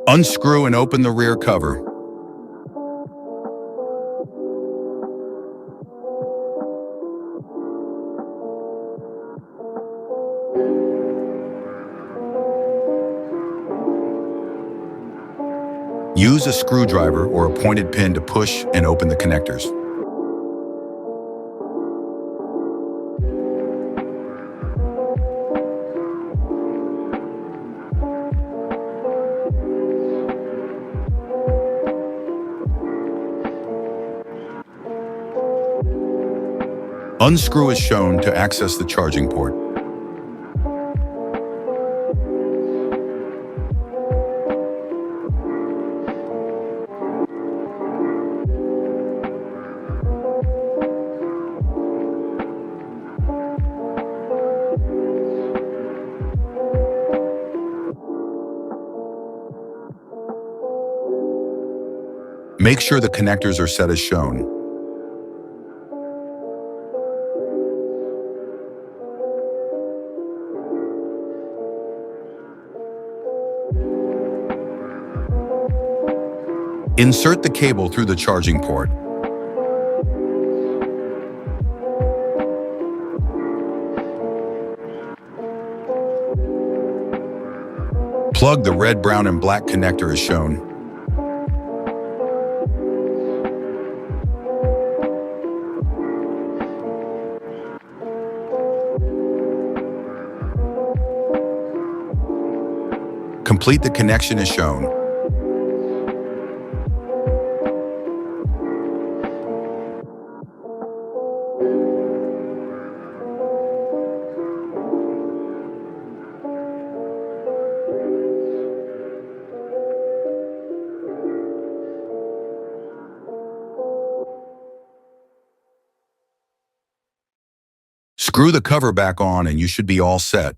Unscrew and open the rear cover. Use a screwdriver or a pointed pin to push and open the connectors. Unscrew as shown to access the charging port. Make sure the connectors are set as shown. Insert the cable through the charging port. Plug the red, brown, and black connector as shown. Complete the connection as shown. Screw the cover back on and you should be all set.